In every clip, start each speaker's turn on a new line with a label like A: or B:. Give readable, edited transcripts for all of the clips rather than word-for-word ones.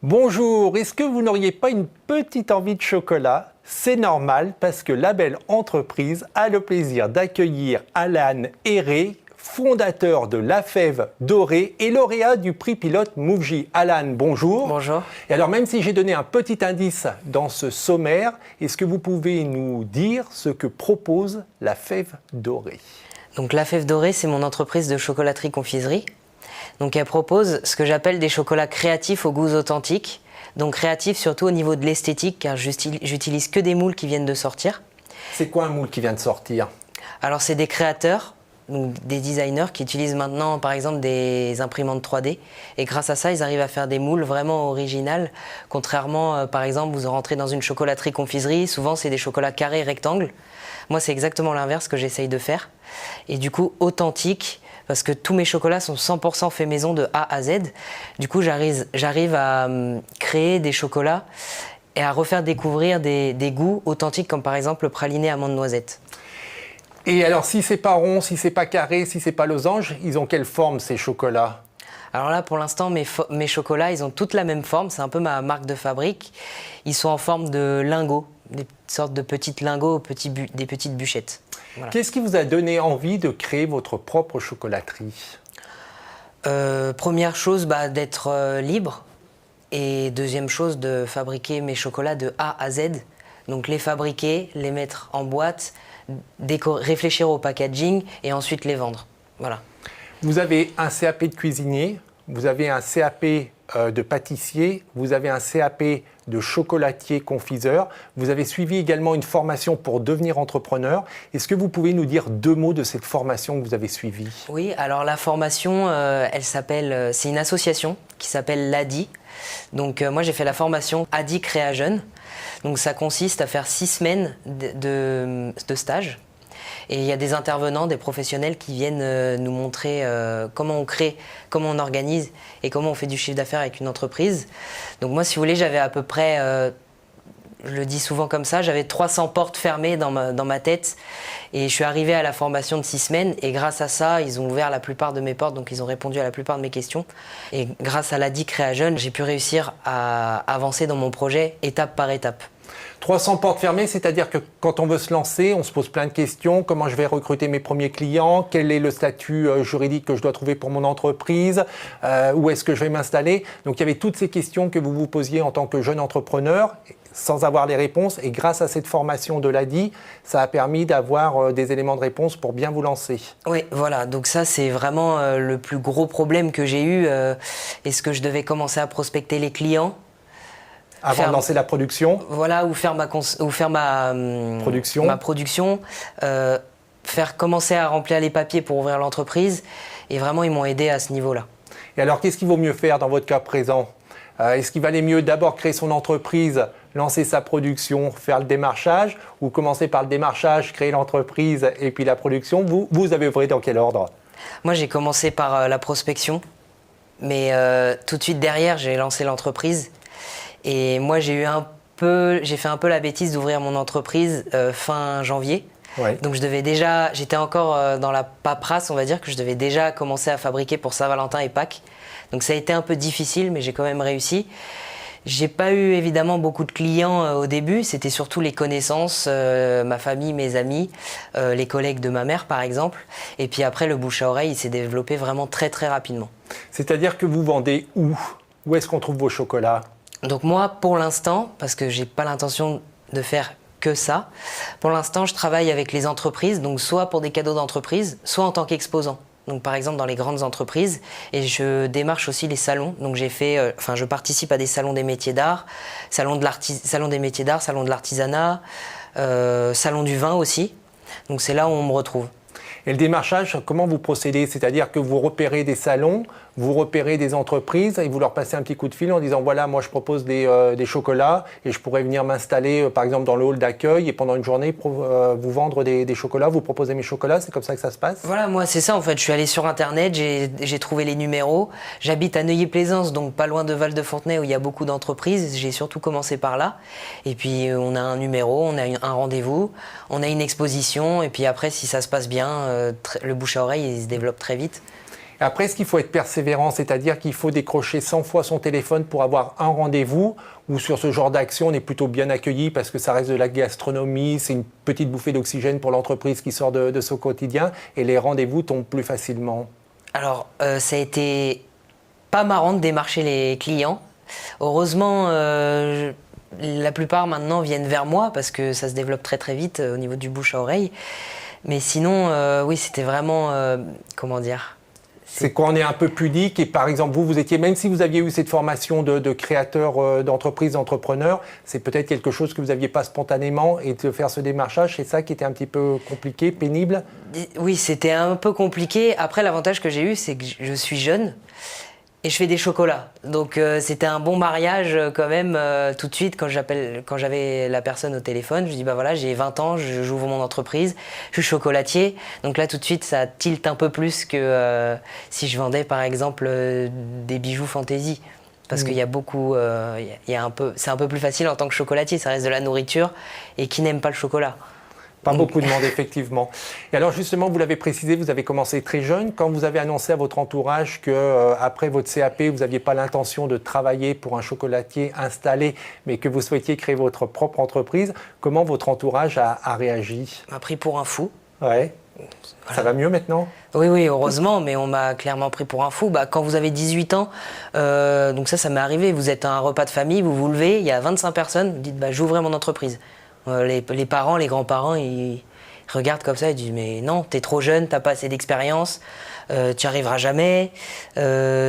A: Bonjour, est-ce que vous n'auriez pas une petite envie de chocolat? C'est normal parce que la belle entreprise a le plaisir d'accueillir Alan Héré, fondateur de La Fève Dorée et lauréat du prix pilote Mouv'J. Alan, bonjour.
B: Bonjour.
A: Et alors même si j'ai donné un petit indice dans ce sommaire, est-ce que vous pouvez nous dire ce que propose La Fève Dorée?
B: Donc La Fève Dorée, c'est mon entreprise de chocolaterie-confiserie. Donc elle propose ce que j'appelle des chocolats créatifs aux goûts authentiques. Donc créatifs surtout au niveau de l'esthétique, car j'utilise que des moules qui viennent de sortir.
A: C'est quoi un moule qui vient de sortir?
B: Alors c'est des créateurs, donc des designers qui utilisent maintenant par exemple des imprimantes 3D. Et grâce à ça, ils arrivent à faire des moules vraiment originales. Contrairement, par exemple, vous rentrez dans une chocolaterie-confiserie, souvent c'est des chocolats carrés, rectangles. Moi c'est exactement l'inverse que j'essaye de faire. Et du coup, authentique. Parce que tous mes chocolats sont 100% faits maison de A à Z. Du coup, j'arrive à créer des chocolats et à refaire découvrir des goûts authentiques, comme par exemple le praliné amande noisette.
A: Et alors, si c'est pas rond, si c'est pas carré, si c'est pas losange, ils ont quelle forme ces chocolats?
B: Alors là, pour l'instant, mes chocolats, ils ont toutes la même forme. C'est un peu ma marque de fabrique. Ils sont en forme de lingots, des sortes de petites lingots, des petites bûchettes. Voilà.
A: Qu'est-ce qui vous a donné envie de créer votre propre chocolaterie?
B: Première chose, d'être libre. Et deuxième chose, de fabriquer mes chocolats de A à Z. Donc les fabriquer, les mettre en boîte, réfléchir au packaging et ensuite les vendre. Voilà.
A: Vous avez un CAP de cuisinier, vous avez un CAP de pâtissier, vous avez un CAP de chocolatier confiseur, vous avez suivi également une formation pour devenir entrepreneur. Est-ce que vous pouvez nous dire deux mots de cette formation que vous avez suivie?
B: Oui, alors la formation, c'est une association qui s'appelle l'ADI. Donc moi j'ai fait la formation ADI Créa Jeune. Donc ça consiste à faire 6 semaines de stage. Et il y a des intervenants, des professionnels qui viennent nous montrer comment on crée, comment on organise et comment on fait du chiffre d'affaires avec une entreprise. Donc moi, si vous voulez, j'avais à peu près, je le dis souvent comme ça, j'avais 300 portes fermées dans ma tête. Et je suis arrivé à la formation de 6 semaines et grâce à ça, ils ont ouvert la plupart de mes portes, donc ils ont répondu à la plupart de mes questions. Et grâce à l'ADI Créa Jeune, j'ai pu réussir à avancer dans mon projet étape par étape.
A: 300 portes fermées, c'est-à-dire que quand on veut se lancer, on se pose plein de questions. Comment je vais recruter mes premiers clients? Quel est le statut juridique que je dois trouver pour mon entreprise? Où est-ce que je vais m'installer? Donc il y avait toutes ces questions que vous vous posiez en tant que jeune entrepreneur sans avoir les réponses. Et grâce à cette formation de l'ADI, ça a permis d'avoir des éléments de réponse pour bien vous lancer. Oui,
B: voilà. Donc ça, c'est vraiment le plus gros problème que j'ai eu. Est-ce que je devais commencer à prospecter les clients?
A: Avant de lancer la production.
B: Voilà, ou faire ma production, faire commencer à remplir les papiers pour ouvrir l'entreprise. Et vraiment, ils m'ont aidé à ce niveau-là.
A: Et alors, qu'est-ce qu'il vaut mieux faire dans votre cas présent? Est-ce qu'il valait mieux d'abord créer son entreprise, lancer sa production, faire le démarchage, ou commencer par le démarchage, créer l'entreprise et puis la production? Vous avez œuvré dans quel ordre?
B: Moi, j'ai commencé par la prospection, mais tout de suite derrière, j'ai lancé l'entreprise. Et moi, j'ai fait un peu la bêtise d'ouvrir mon entreprise fin janvier. Ouais. Donc j'étais encore dans la paperasse, on va dire, que je devais déjà commencer à fabriquer pour Saint-Valentin et Pâques. Donc ça a été un peu difficile, mais j'ai quand même réussi. J'ai pas eu évidemment beaucoup de clients au début, c'était surtout les connaissances, ma famille, mes amis, les collègues de ma mère par exemple. Et puis après, le bouche à oreille, il s'est développé vraiment très très rapidement.
A: C'est-à-dire que vous vendez où? Où est-ce qu'on trouve vos chocolats?
B: Donc moi, pour l'instant, parce que j'ai pas l'intention de faire que ça, pour l'instant, je travaille avec les entreprises, donc soit pour des cadeaux d'entreprise, soit en tant qu'exposant. Donc par exemple dans les grandes entreprises, et je démarche aussi les salons. Donc je participe à des salons des métiers d'art, salon des métiers d'art, salon de l'artisanat, salon du vin aussi. Donc c'est là où on me retrouve.
A: Et le démarchage, comment vous procédez? C'est-à-dire que vous repérez des salons, vous repérez des entreprises et vous leur passez un petit coup de fil en disant voilà, moi je propose des chocolats et je pourrais venir m'installer par exemple dans le hall d'accueil et pendant une journée vous vendre des chocolats, vous proposer mes chocolats, c'est comme ça que ça se passe?
B: Voilà, moi c'est ça en fait, je suis allé sur internet, j'ai trouvé les numéros, j'habite à Neuilly-Plaisance, donc pas loin de Val-de-Fontenay où il y a beaucoup d'entreprises, j'ai surtout commencé par là et puis on a un numéro, on a un rendez-vous, on a une exposition et puis après si ça se passe bien, le bouche à oreille, il se développe très vite.
A: Après, est-ce qu'il faut être persévérant, c'est-à-dire qu'il faut décrocher 100 fois son téléphone pour avoir un rendez-vous, ou sur ce genre d'action, on est plutôt bien accueilli parce que ça reste de la gastronomie, c'est une petite bouffée d'oxygène pour l'entreprise qui sort de son quotidien, et les rendez-vous tombent plus facilement?
B: Alors, ça a été pas marrant de démarcher les clients. Heureusement, la plupart maintenant viennent vers moi parce que ça se développe très très vite au niveau du bouche à oreille. Mais sinon, oui, c'était vraiment, comment dire?
A: C'est quand on est un peu pudique et par exemple vous étiez, même si vous aviez eu cette formation de créateur d'entreprise, d'entrepreneur, c'est peut-être quelque chose que vous n'aviez pas spontanément, et de faire ce démarchage, c'est ça qui était un petit peu compliqué, pénible?
B: Oui, c'était un peu compliqué. Après, l'avantage que j'ai eu, c'est que je suis jeune et je fais des chocolats. Donc c'était un bon mariage quand même. Tout de suite, quand j'avais la personne au téléphone, je dis bah voilà, j'ai 20 ans, j'ouvre mon entreprise, je suis chocolatier. Donc là, tout de suite, ça tilte un peu plus que si je vendais par exemple des bijoux fantaisie. Parce qu'il y a beaucoup, c'est un peu plus facile en tant que chocolatier, ça reste de la nourriture. Et qui n'aime pas le chocolat?
A: Pas beaucoup de monde, effectivement. Et alors justement, vous l'avez précisé, vous avez commencé très jeune. Quand vous avez annoncé à votre entourage qu'après votre CAP, vous n'aviez pas l'intention de travailler pour un chocolatier installé, mais que vous souhaitiez créer votre propre entreprise, comment votre entourage a réagi?
B: On m'a pris pour un fou.
A: Ouais. Voilà. Ça va mieux maintenant?
B: Oui, oui, heureusement, mais on m'a clairement pris pour un fou. Bah, quand vous avez 18 ans, donc ça m'est arrivé, vous êtes à un repas de famille, vous vous levez, il y a 25 personnes, vous dites bah, j'ouvrais mon entreprise. Les parents, les grands-parents, ils regardent comme ça, ils disent mais non, t'es trop jeune, t'as pas assez d'expérience, tu n'y arriveras jamais.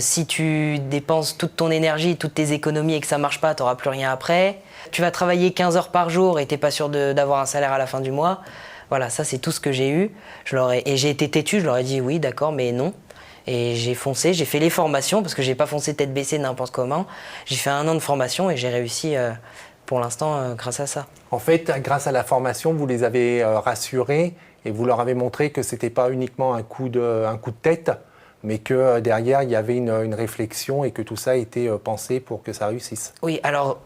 B: Si tu dépenses toute ton énergie, toutes tes économies et que ça marche pas, t'auras plus rien après. Tu vas travailler 15 heures par jour et t'es pas sûr d'avoir un salaire à la fin du mois. Voilà, ça c'est tout ce que j'ai eu. Et j'ai été têtu, je leur ai dit oui, d'accord, mais non. Et j'ai foncé, j'ai fait les formations parce que j'ai pas foncé tête baissée n'importe comment. J'ai fait 1 an de formation et j'ai réussi. Pour l'instant, grâce à ça.
A: En fait, grâce à la formation, vous les avez rassurés et vous leur avez montré que ce n'était pas uniquement un coup de tête, mais que derrière, il y avait une réflexion et que tout ça était pensé pour que ça réussisse.
B: Oui, alors,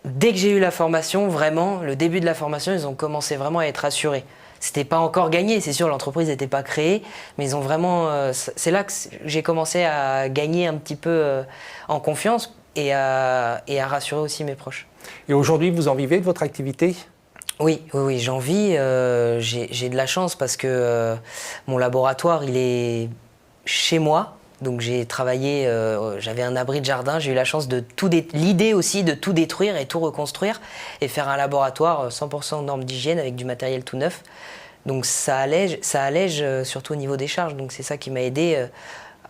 B: dès que j'ai eu la formation, vraiment, le début de la formation, ils ont commencé vraiment à être rassurés. C'était pas encore gagné, c'est sûr, l'entreprise n'était pas créée, mais ils ont vraiment... c'est là que j'ai commencé à gagner un petit peu en confiance et à rassurer aussi mes proches.
A: Et aujourd'hui, vous en vivez de votre activité?
B: Oui, j'en vis. J'ai de la chance parce que mon laboratoire, il est chez moi. Donc j'ai travaillé, j'avais un abri de jardin. J'ai eu la chance de l'idée aussi de tout détruire et tout reconstruire et faire un laboratoire 100% normes d'hygiène avec du matériel tout neuf. Donc ça allège surtout au niveau des charges. Donc c'est ça qui m'a aidé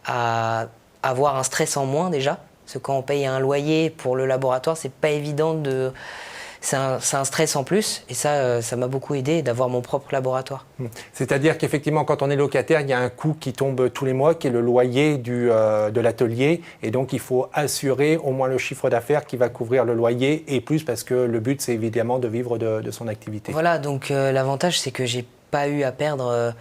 B: à avoir un stress en moins déjà. Parce que quand on paye un loyer pour le laboratoire, c'est pas évident c'est un stress en plus. Et ça m'a beaucoup aidé d'avoir mon propre laboratoire.
A: C'est-à-dire qu'effectivement, quand on est locataire, il y a un coût qui tombe tous les mois, qui est le loyer de l'atelier. Et donc, il faut assurer au moins le chiffre d'affaires qui va couvrir le loyer et plus, parce que le but, c'est évidemment de vivre de son activité.
B: Voilà, donc l'avantage, c'est que j'ai pas eu à perdre...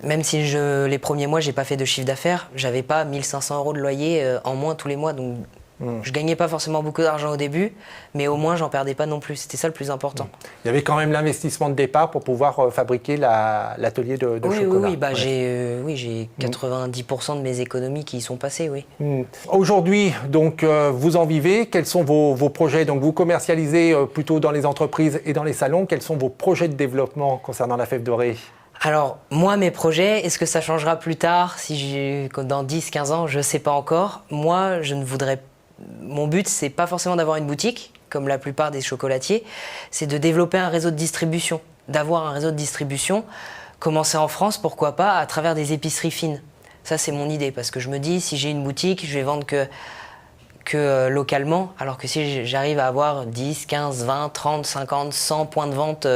B: même si les premiers mois, j'ai pas fait de chiffre d'affaires, j'avais pas 1 500 € de loyer en moins tous les mois. Donc, je gagnais pas forcément beaucoup d'argent au début, mais au moins, j'en perdais pas non plus. C'était ça le plus important.
A: Il y avait quand même l'investissement de départ pour pouvoir fabriquer l'atelier de chocolat.
B: Oui, bah, j'ai 90% de mes économies qui y sont passées, oui.
A: Aujourd'hui, donc, vous en vivez. Quels sont vos projets? Donc, vous commercialisez plutôt dans les entreprises et dans les salons. Quels sont vos projets de développement concernant la fève dorée?
B: Alors, moi, mes projets, est-ce que ça changera plus tard, dans 10-15 ans? Je ne sais pas encore. Moi, mon but, c'est pas forcément d'avoir une boutique, comme la plupart des chocolatiers, c'est de développer un réseau de distribution. D'avoir un réseau de distribution, commencer en France, pourquoi pas, à travers des épiceries fines. Ça, c'est mon idée, parce que je me dis, si j'ai une boutique, je vais vendre que localement, alors que si j'arrive à avoir 10, 15, 20, 30, 50, 100 points de vente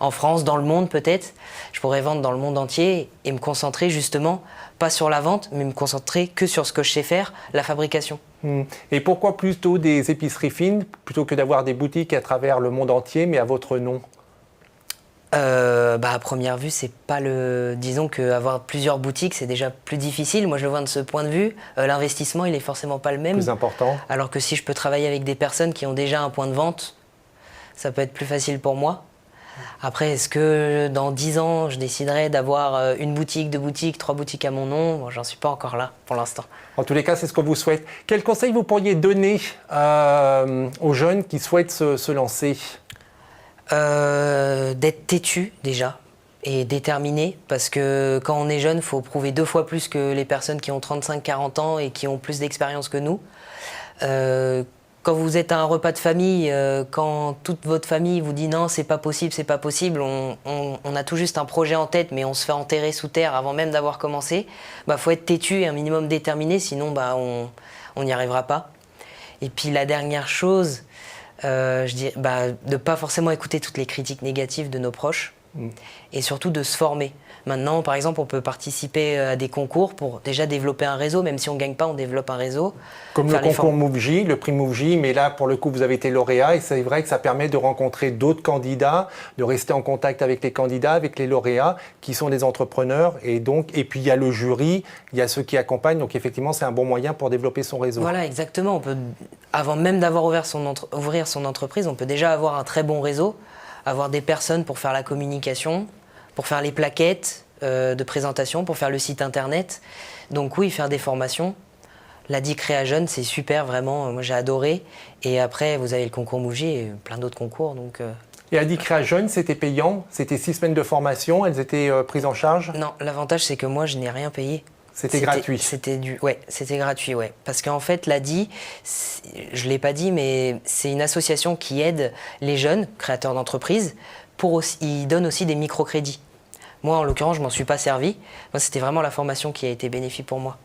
B: en France, dans le monde peut-être, je pourrais vendre dans le monde entier et me concentrer justement, pas sur la vente, mais me concentrer que sur ce que je sais faire, la fabrication.
A: Et pourquoi plutôt des épiceries fines, plutôt que d'avoir des boutiques à travers le monde entier, mais à votre nom?
B: À première vue, c'est pas disons qu'avoir plusieurs boutiques, c'est déjà plus difficile. Moi, je le vois de ce point de vue. L'investissement, il est forcément pas le même.
A: Plus important.
B: Alors que si je peux travailler avec des personnes qui ont déjà un point de vente, ça peut être plus facile pour moi. Après, est-ce que dans 10 ans, je déciderai d'avoir une boutique, 2 boutiques, 3 boutiques à mon nom? Bon, j'en suis pas encore là pour l'instant.
A: En tous les cas, c'est ce qu'on vous souhaite. Quel conseil vous pourriez donner aux jeunes qui souhaitent se lancer?
B: D'être têtu déjà et déterminé, parce que quand on est jeune, il faut prouver 2 fois plus que les personnes qui ont 35-40 ans et qui ont plus d'expérience que nous. Quand vous êtes à un repas de famille, quand toute votre famille vous dit non, c'est pas possible, on a tout juste un projet en tête, mais on se fait enterrer sous terre avant même d'avoir commencé, faut être têtu et un minimum déterminé, sinon on n'y arrivera pas. Et puis la dernière chose, je dis de pas forcément écouter toutes les critiques négatives de nos proches et surtout de se former. Maintenant, par exemple, on peut participer à des concours pour déjà développer un réseau, même si on ne gagne pas, on développe un réseau.
A: Comme le concours MoveJ, le prix MoveJ, mais là, pour le coup, vous avez été lauréat et c'est vrai que ça permet de rencontrer d'autres candidats, de rester en contact avec les candidats, avec les lauréats, qui sont des entrepreneurs. Et puis, il y a le jury, il y a ceux qui accompagnent. Donc, effectivement, c'est un bon moyen pour développer son réseau.
B: Voilà, exactement. Avant même d'avoir ouvrir son entreprise, on peut déjà avoir un très bon réseau, avoir des personnes pour faire la communication, pour faire les plaquettes de présentation, pour faire le site internet. Donc oui, faire des formations. L'ADI Créa Jeune, c'est super, vraiment. Moi, j'ai adoré. Et après, vous avez le concours MoveJ et plein d'autres concours.
A: Et ADI Créa Jeune, c'était payant? C'était 6 semaines de formation? Elles étaient prises en charge?
B: Non, l'avantage, c'est que moi, je n'ai rien payé.
A: C'était gratuit?
B: C'était gratuit, ouais. Parce qu'en fait, l'ADI, je ne l'ai pas dit, mais c'est une association qui aide les jeunes créateurs d'entreprises. Ils donnent aussi des microcrédits. Moi, en l'occurrence, je ne m'en suis pas servi. Moi, c'était vraiment la formation qui a été bénéfique pour moi.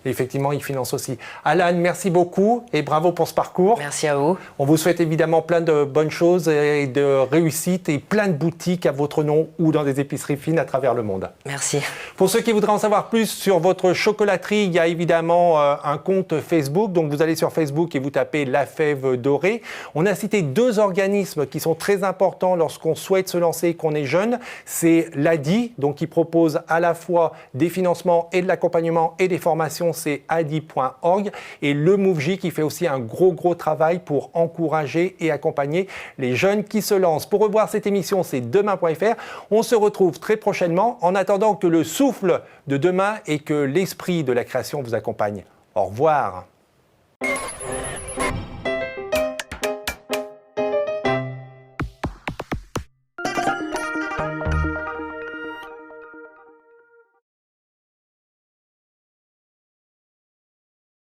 A: Effectivement, ils financent aussi. Alan, merci beaucoup et bravo pour ce parcours.
B: Merci à vous.
A: On vous souhaite évidemment plein de bonnes choses et de réussite et plein de boutiques à votre nom ou dans des épiceries fines à travers le monde.
B: Merci.
A: Pour ceux qui voudraient en savoir plus sur votre chocolaterie, il y a évidemment un compte Facebook. Donc vous allez sur Facebook et vous tapez La Fève Dorée. On a cité 2 organismes qui sont très importants lorsqu'on souhaite se lancer et qu'on est jeune. C'est l'ADI, donc qui propose à la fois des financements et de l'accompagnement et des formations, c'est adi.org, et le MoveJ qui fait aussi un gros travail pour encourager et accompagner les jeunes qui se lancent. Pour revoir cette émission, c'est demain.fr. On se retrouve très prochainement en attendant que le souffle de demain et que l'esprit de la création vous accompagne. Au revoir.